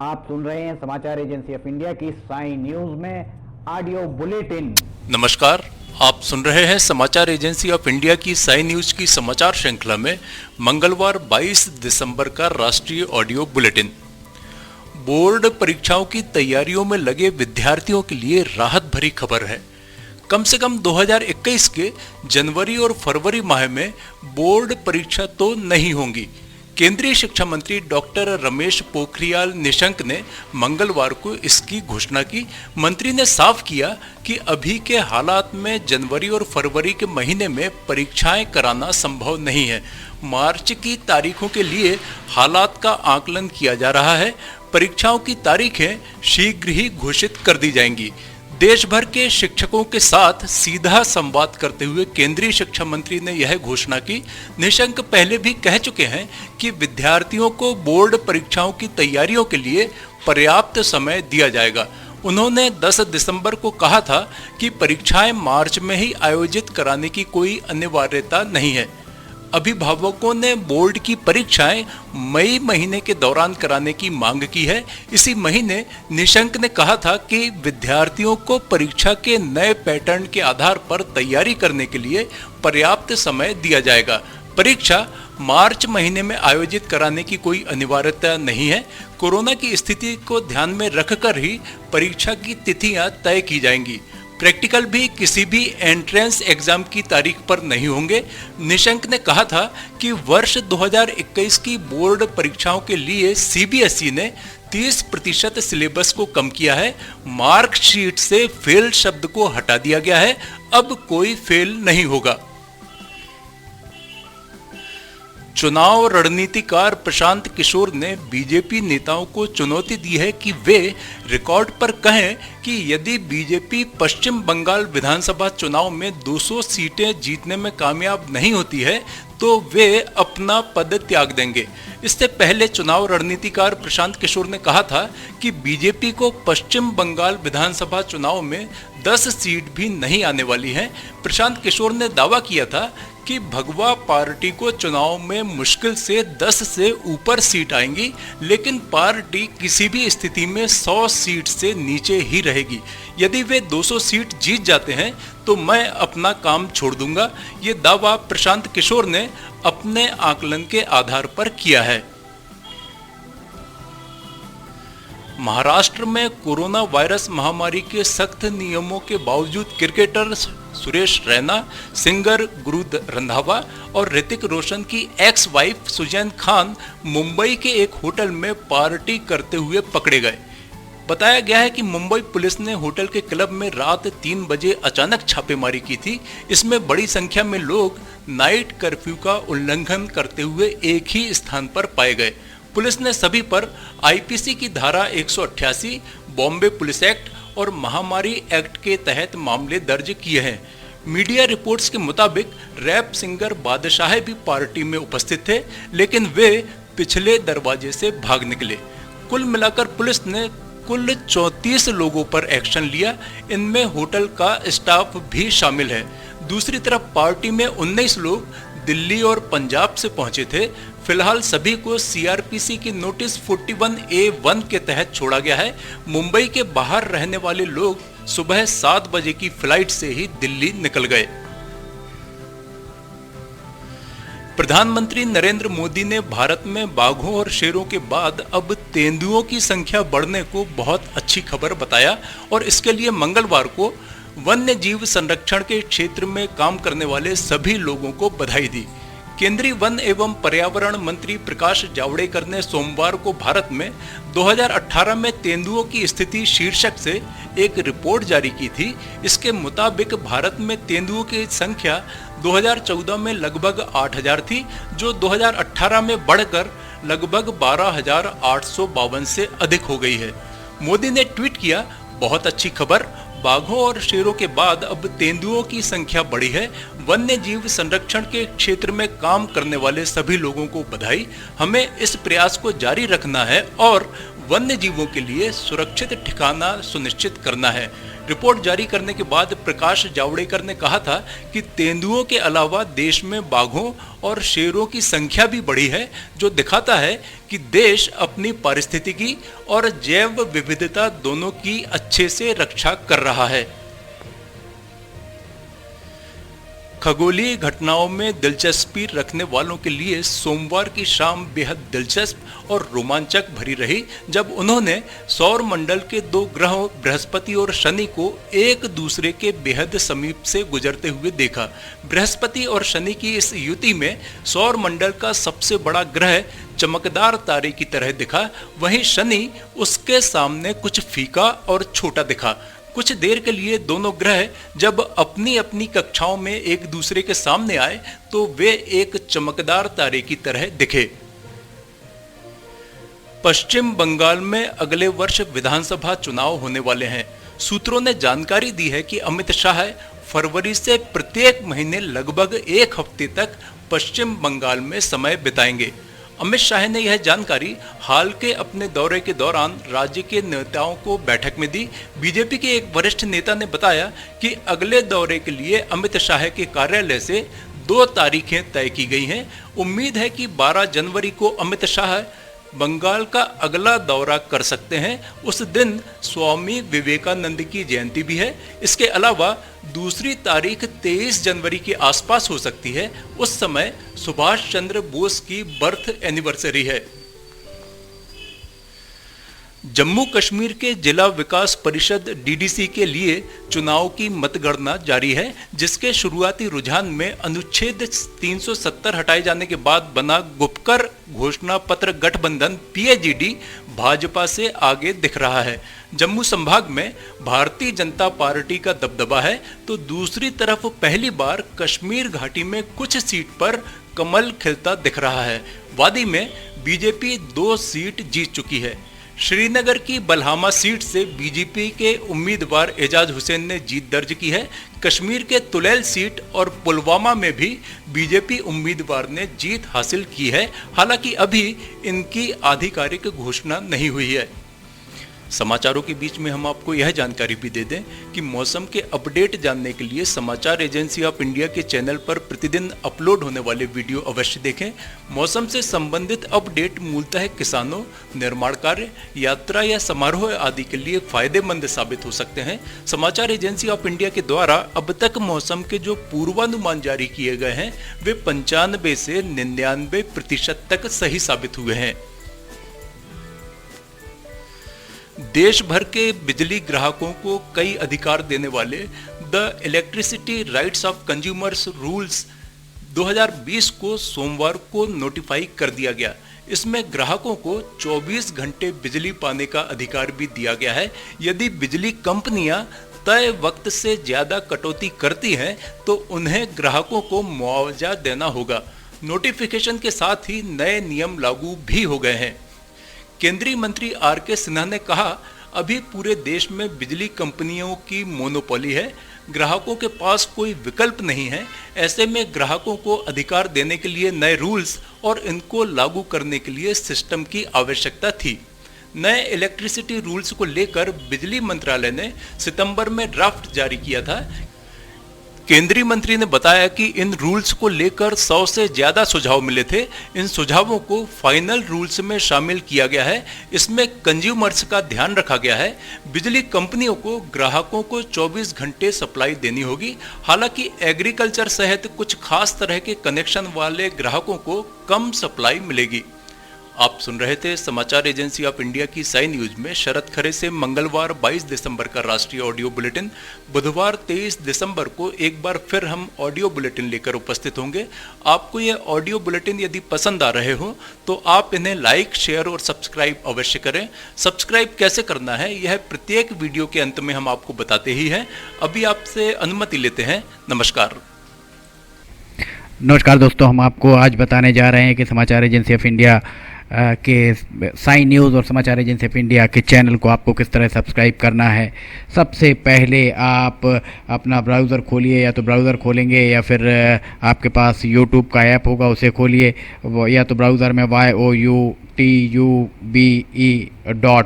आप सुन रहे हैं समाचार एजेंसी ऑफ इंडिया की साई न्यूज में ऑडियो बुलेटिन। नमस्कार, आप सुन रहे हैं समाचार एजेंसी ऑफ इंडिया की साई न्यूज की समाचार श्रृंखला में मंगलवार 22 दिसंबर का राष्ट्रीय ऑडियो बुलेटिन। बोर्ड परीक्षाओं की तैयारियों में लगे विद्यार्थियों के लिए राहत भरी खबर है। कम से कम 2021 के जनवरी और फरवरी माह में बोर्ड परीक्षा तो नहीं होंगी। केंद्रीय शिक्षा मंत्री डॉक्टर रमेश पोखरियाल निशंक ने मंगलवार को इसकी घोषणा की। मंत्री ने साफ किया कि अभी के हालात में जनवरी और फरवरी के महीने में परीक्षाएं कराना संभव नहीं है। मार्च की तारीखों के लिए हालात का आकलन किया जा रहा है। परीक्षाओं की तारीखें शीघ्र ही घोषित कर दी जाएंगी। देश भर के शिक्षकों के साथ सीधा संवाद करते हुए केंद्रीय शिक्षा मंत्री ने यह घोषणा की। निशंक पहले भी कह चुके हैं कि विद्यार्थियों को बोर्ड परीक्षाओं की तैयारियों के लिए पर्याप्त समय दिया जाएगा। उन्होंने 10 दिसंबर को कहा था कि परीक्षाएं मार्च में ही आयोजित कराने की कोई अनिवार्यता नहीं है। अभिभावकों ने बोर्ड की परीक्षाएं मई महीने के दौरान कराने की मांग की है। इसी महीने निशंक ने कहा था कि विद्यार्थियों को परीक्षा के नए पैटर्न के आधार पर तैयारी करने के लिए पर्याप्त समय दिया जाएगा। परीक्षा मार्च महीने में आयोजित कराने की कोई अनिवार्यता नहीं है। कोरोना की स्थिति को ध्यान में रखकर ही परीक्षा की तिथियां तय की जाएंगी। प्रैक्टिकल भी किसी भी एंट्रेंस एग्जाम की तारीख पर नहीं होंगे। निशंक ने कहा था कि वर्ष 2021 की बोर्ड परीक्षाओं के लिए सीबीएसई ने 30% सिलेबस को कम किया है। मार्कशीट से फेल शब्द को हटा दिया गया है। अब कोई फेल नहीं होगा। चुनाव रणनीतिकार प्रशांत किशोर ने बीजेपी नेताओं को चुनौती दी है कि वे रिकॉर्ड पर कहें कि यदि बीजेपी पश्चिम बंगाल विधानसभा चुनाव में 200 सीटें जीतने में कामयाब नहीं होती है तो वे अपना पद त्याग देंगे। इससे पहले चुनाव रणनीतिकार प्रशांत किशोर ने कहा था कि बीजेपी को पश्चिम बंगाल विधानसभा चुनाव में 10 सीट भी नहीं आने वाली हैं। प्रशांत किशोर ने दावा किया था कि भगवा पार्टी को चुनाव में मुश्किल से 10 से ऊपर सीट आएंगी, लेकिन पार्टी किसी भी स्थिति में 100 सीट से नीचे ही रहेगी। यदि वे 200 सीट जीत जाते हैं तो मैं अपना काम छोड़ दूंगा। ये दावा प्रशांत किशोर ने अपने आकलन के आधार पर किया है। महाराष्ट्र में कोरोना वायरस महामारी के सख्त नियमों के बावजूद क्रिकेटर सुरेश रैना, सिंगर गुरु रंधावा और ऋतिक रोशन की एक्स वाइफ सुजैन खान मुंबई के एक होटल में पार्टी करते हुए पकड़े गए। बताया गया है कि मुंबई पुलिस ने होटल के क्लब में रात 3 बजे अचानक छापेमारी की थी। इसमें बड़ी संख्या में लोग नाइट कर्फ्यू का उल्लंघन करते हुए एक ही स्थान पर पाए गए। पुलिस ने सभी पर आईपीसी की धारा 188, बॉम्बे पुलिस एक्ट और महामारी एक्ट के तहत मामले दर्ज किए हैं। मीडिया रिपोर्ट्स के मुताबिक रैप सिंगर बादशाह भी पार्टी में उपस्थित थे, लेकिन वे पिछले दरवाजे से भाग निकले। कुल मिलाकर पुलिस ने कुल 34 लोगों पर एक्शन लिया। इनमें होटल का स्टाफ भी शामिल है। दूसरी तरफ पार्टी में 19 लोग दिल्ली और पंजाब से पहुंचे थे। फिलहाल सभी को सीआरपीसी की नोटिस 41A1 के तहत छोड़ा गया है। मुंबई के बाहर रहने वाले लोग सुबह 7 बजे की फ्लाइट से ही दिल्ली निकल गए। प्रधानमंत्री नरेंद्र मोदी ने भारत में बाघों और शेरों के बाद अब तेंदुओं की संख्या बढ़ने को बहुत अच्छी खबर बताया और इसके लिए मंगलवार को वन्य जीव संरक्षण के क्षेत्र में काम करने वाले सभी लोगों को बधाई दी। केंद्रीय वन एवं पर्यावरण मंत्री प्रकाश जावड़ेकर ने सोमवार को भारत में 2018 में तेंदुओं की स्थिति शीर्षक से एक रिपोर्ट जारी की थी। इसके मुताबिक भारत में तेंदुओं की संख्या 2014 में लगभग 8000 थी, जो 2018 में बढ़कर लगभग 12852 से अधिक हो गई है। मोदी ने ट्वीट किया, बहुत अच्छी खबर, बाघों और शेरों के बाद अब तेंदुओं की संख्या बढ़ी है। वन्य जीव संरक्षण के क्षेत्र में काम करने वाले सभी लोगों को बधाई। हमें इस प्रयास को जारी रखना है और वन्य जीवों के लिए सुरक्षित ठिकाना सुनिश्चित करना है। रिपोर्ट जारी करने के बाद प्रकाश जावड़ेकर ने कहा था कि तेंदुओं के अलावा देश में बाघों और शेरों की संख्या भी बढ़ी है, जो दिखाता है कि देश अपनी पारिस्थितिकी और जैव विविधता दोनों की अच्छे से रक्षा कर रहा है। खगोलीय घटनाओं में दिलचस्पी रखने वालों के लिए सोमवार की शाम बेहद दिलचस्प और रोमांचक भरी रही, जब उन्होंने सौर मंडल के दो ग्रहों बृहस्पति और शनि को एक दूसरे के बेहद समीप से गुजरते हुए देखा। बृहस्पति और शनि की इस युति में सौर मंडल का सबसे बड़ा ग्रह चमकदार तारे की तरह दिखा, वहीं शनि उसके सामने कुछ फीका और छोटा दिखा। कुछ देर के लिए दोनों ग्रह जब अपनी अपनी कक्षाओं में एक दूसरे के सामने आए तो वे एक चमकदार तारे की तरह दिखे। पश्चिम बंगाल में अगले वर्ष विधानसभा चुनाव होने वाले हैं। सूत्रों ने जानकारी दी है कि अमित शाह फरवरी से प्रत्येक महीने लगभग एक हफ्ते तक पश्चिम बंगाल में समय बिताएंगे। अमित शाह ने यह जानकारी हाल के अपने दौरे के दौरान राज्य के नेताओं को बैठक में दी। बीजेपी के एक वरिष्ठ नेता ने बताया कि अगले दौरे के लिए अमित शाह के कार्यालय से 2 तारीखें तय की गई हैं। उम्मीद है कि 12 जनवरी को अमित शाह बंगाल का अगला दौरा कर सकते हैं। उस दिन स्वामी विवेकानंद की जयंती भी है। इसके अलावा दूसरी तारीख 23 जनवरी के आसपास हो सकती है। उस समय सुभाष चंद्र बोस की बर्थ एनिवर्सरी है। जम्मू कश्मीर के जिला विकास परिषद डीडीसी के लिए चुनाव की मतगणना जारी है, जिसके शुरुआती रुझान में अनुच्छेद 370 हटाए जाने के बाद बना गुपकर घोषणा पत्र गठबंधन पीएजीडी भाजपा से आगे दिख रहा है। जम्मू संभाग में भारतीय जनता पार्टी का दबदबा है, तो दूसरी तरफ पहली बार कश्मीर घाटी में कुछ सीट पर कमल खिलता दिख रहा है। वादी में बीजेपी 2 सीट जीत चुकी है। श्रीनगर की बलहामा सीट से बीजेपी के उम्मीदवार एजाज हुसैन ने जीत दर्ज की है। कश्मीर के तुलैल सीट और पुलवामा में भी बीजेपी उम्मीदवार ने जीत हासिल की है। हालांकि अभी इनकी आधिकारिक घोषणा नहीं हुई है। समाचारों के बीच में हम आपको यह जानकारी भी दे दें कि मौसम के अपडेट जानने के लिए समाचार एजेंसी ऑफ इंडिया के चैनल पर प्रतिदिन अपलोड होने वाले वीडियो अवश्य देखें। मौसम से संबंधित अपडेट मूलतः किसानों, निर्माण कार्य, यात्रा या समारोह आदि के लिए फायदेमंद साबित हो सकते हैं। समाचार एजेंसी ऑफ इंडिया के द्वारा अब तक मौसम के जो पूर्वानुमान जारी किए गए हैं वे 95 से 99% तक सही साबित हुए हैं। देश भर के बिजली ग्राहकों को कई अधिकार देने वाले the electricity rights of consumers rules 2020 को सोमवार को नोटिफाई कर दिया गया। इसमें ग्राहकों को 24 घंटे बिजली पाने का अधिकार भी दिया गया है। यदि बिजली कंपनियां तय वक्त से ज्यादा कटौती करती हैं तो उन्हें ग्राहकों को मुआवजा देना होगा। नोटिफिकेशन के साथ ही नए नियम लागू भी हो गए हैं। केंद्रीय मंत्री आर.के. सिन्हा ने कहा, अभी पूरे देश में बिजली कंपनियों की मोनोपोली है, ग्राहकों के पास कोई विकल्प नहीं है। ऐसे में ग्राहकों को अधिकार देने के लिए नए रूल्स और इनको लागू करने के लिए सिस्टम की आवश्यकता थी। नए इलेक्ट्रिसिटी रूल्स को लेकर बिजली मंत्रालय ने सितंबर में ड्राफ्ट जारी किया था। केंद्रीय मंत्री ने बताया कि इन रूल्स को लेकर 100 से ज्यादा सुझाव मिले थे। इन सुझावों को फाइनल रूल्स में शामिल किया गया है। इसमें कंज्यूमर्स का ध्यान रखा गया है। बिजली कंपनियों को ग्राहकों को 24 घंटे सप्लाई देनी होगी। हालांकि एग्रीकल्चर सहित कुछ खास तरह के कनेक्शन वाले ग्राहकों को कम सप्लाई मिलेगी। आप सुन रहे थे समाचार एजेंसी ऑफ इंडिया की साई न्यूज में शरद खरे से मंगलवार 22 दिसंबर का राष्ट्रीय ऑडियो बुलेटिन। बुधवार 23 दिसंबर को एक बार फिर हम ऑडियो बुलेटिन लेकर उपस्थित होंगे। आपको ये ऑडियो बुलेटिन यदि पसंद आ रहे हो तो आप इन्हें लाइक, शेयर और सब्सक्राइब अवश्य करें। सब्सक्राइब कैसे करना है यह प्रत्येक वीडियो के अंत में हम आपको बताते ही हैं। अभी आपसे अनुमति लेते हैं। नमस्कार दोस्तों, हम आपको आज बताने जा रहे हैं कि समाचार एजेंसी ऑफ इंडिया के साई न्यूज़ और समाचार एजेंसी ऑफ इंडिया के चैनल को आपको किस तरह सब्सक्राइब करना है। सबसे पहले आप अपना ब्राउज़र खोलिए, या तो ब्राउज़र खोलेंगे या फिर आपके पास यूट्यूब का ऐप होगा उसे खोलिए, या तो ब्राउज़र में YOUTUBE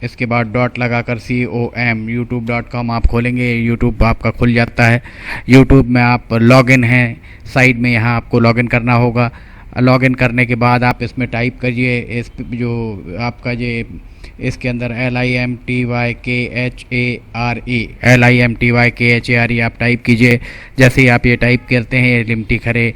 इसके बाद डॉट लगाकर COM youtube.com आप खोलेंगे। यूट्यूब आपका खुल जाता है। यूट्यूब में आप लॉगिन हैं, साइड में यहाँ आपको लॉगिन करना होगा। लॉगिन करने के बाद आप इसमें टाइप करिए, इस जो आपका ये इसके अंदर LIMTYKHARE आप टाइप कीजिए। जैसे ही आप ये टाइप करते हैं ये लिमटी खरे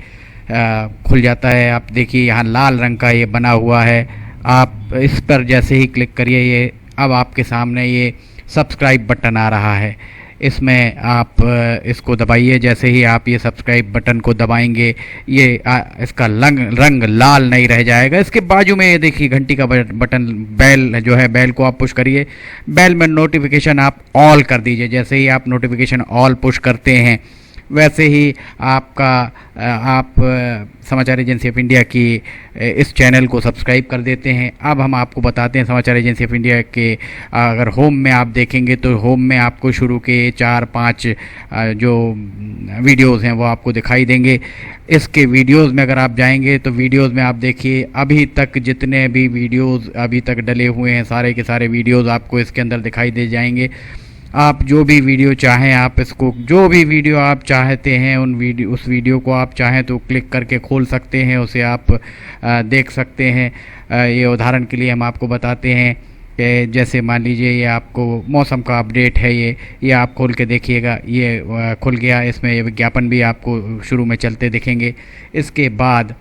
खुल जाता है। आप देखिए यहाँ लाल रंग का ये बना हुआ है, आप इस पर जैसे ही क्लिक करिए ये अब आपके सामने ये सब्सक्राइब बटन आ रहा है। इसमें आप इसको दबाइए। जैसे ही आप ये सब्सक्राइब बटन को दबाएंगे ये इसका रंग लाल नहीं रह जाएगा। इसके बाजू में ये देखिए घंटी का बटन, बेल जो है, बेल को आप पुश करिए। बेल में नोटिफिकेशन आप ऑल कर दीजिए। जैसे ही आप नोटिफिकेशन ऑल पुश करते हैं वैसे ही आप समाचार एजेंसी ऑफ इंडिया की इस चैनल को सब्सक्राइब कर देते हैं। अब हम आपको बताते हैं समाचार एजेंसी ऑफ इंडिया के अगर होम में आप देखेंगे तो होम में आपको शुरू के 4-5 जो वीडियोस हैं वो आपको दिखाई देंगे। इसके वीडियोस में अगर आप जाएंगे तो वीडियोस में आप देखिए अभी तक जितने भी वीडियोस अभी तक डले हुए हैं सारे के सारे वीडियोस आपको इसके अंदर दिखाई दे जाएंगे। आप जो भी वीडियो चाहें, आप इसको जो भी वीडियो आप चाहते हैं उस वीडियो को आप चाहें तो क्लिक करके खोल सकते हैं, उसे आप देख सकते हैं। ये उदाहरण के लिए हम आपको बताते हैं कि जैसे मान लीजिए ये आपको मौसम का अपडेट है, ये आप खोल के देखिएगा, ये खुल गया। इसमें ये विज्ञापन भी आपको शुरू में चलते दिखेंगे। इसके बाद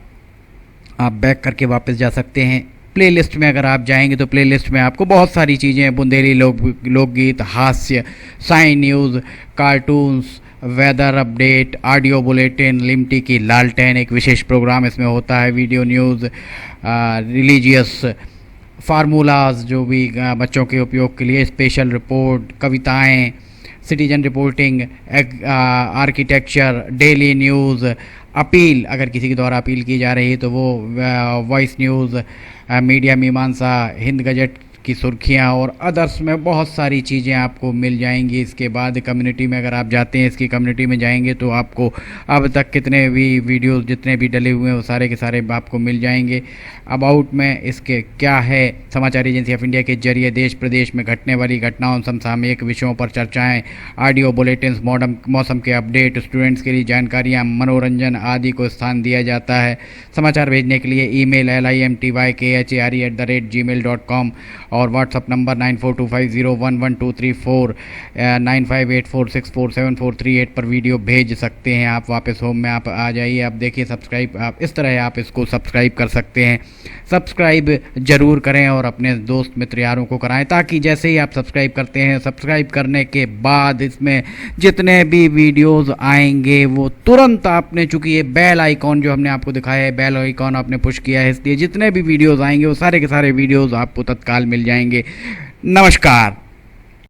आप बैक करके वापस जा सकते हैं। प्लेलिस्ट में अगर आप जाएंगे तो प्लेलिस्ट में आपको बहुत सारी चीज़ें, बुंदेली लोकगीत, हास्य, Sai news, cartoons, weather update, audio bulletin, Limti की लालटेन एक विशेष प्रोग्राम इसमें होता है, वीडियो न्यूज़, रिलीजियस फार्मूलाज जो भी बच्चों के उपयोग के लिए, स्पेशल रिपोर्ट, कविताएं, citizen reporting, architecture, daily news, appeal अगर किसी के द्वारा अपील की जा रही है तो वो वॉइस न्यूज़, मीडिया मीमांसा, हिंद गजट की सुर्खियां और अदर्स में बहुत सारी चीज़ें आपको मिल जाएंगी। इसके बाद कम्युनिटी में अगर आप जाते हैं, इसकी कम्युनिटी में जाएंगे तो आपको अब तक कितने भी वीडियोस जितने भी डले हुए हैं वो सारे के सारे आपको मिल जाएंगे। अबाउट में इसके क्या है, समाचार एजेंसी ऑफ इंडिया के जरिए देश प्रदेश में घटने वाली घटनाओं, समसामयिक विषयों पर चर्चाएँ, ऑडियो बुलेटिन्स, मौसम के अपडेट, स्टूडेंट्स के लिए जानकारियाँ, मनोरंजन आदि को स्थान दिया जाता है। समाचार भेजने के लिए ईमेल LIMTYKHARE@gmail.com और व्हाट्सअप नंबर 9425011234 9584647438 पर वीडियो भेज सकते हैं। आप वापस होम में आप आ जाइए। आप देखिए सब्सक्राइब, आप इस तरह आप इसको सब्सक्राइब कर सकते हैं। सब्सक्राइब ज़रूर करें और अपने दोस्त मित्र यारों को कराएं, ताकि जैसे ही आप सब्सक्राइब करते हैं, सब्सक्राइब करने के बाद इसमें जितने भी वीडियोज़ आएंगे वो तुरंत आपने, चूँकि ये बेल आइकॉन जो हमने आपको दिखाया है, बेल आइकॉन आपने पुश किया है, इसलिए जितने भी वीडियोज़ आएंगे वो सारे के सारे वीडियोज़ आपको तत्काल मिल जाएंगे। नमस्कार।